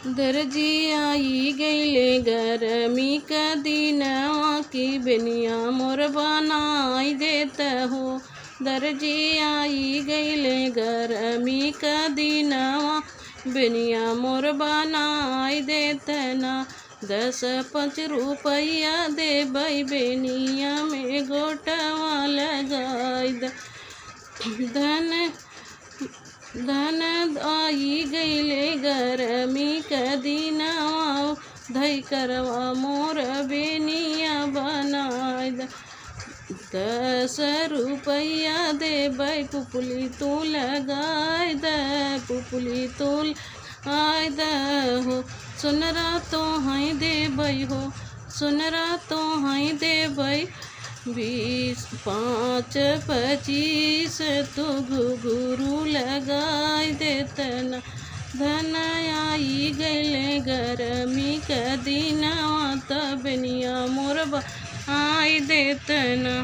दर्जी आई गईले गरमी का दिनवा की बेनिया मोर बनाई देत हो। दर्जी आई गईले गरमी का दिनवा बेनिया मोर बनाई देत ना। 10-5 रुपया दे बई बेनिया में गोटवा लगाई द। धन आई गईले गरमी का दिनवा धई करवा मोर बेनिया बनाई द। 10 रुपया दे बई पुपली तू लगाई द। पुपली तू आय द हो। सुनरा तो हई दे बई हो। सुनरा तो हई दे बई 20, 5, 25 तू घुघरू लगाई देतना। धन आई गईले गरमी का दिनवा त बेनिया मोर बनाई देतना।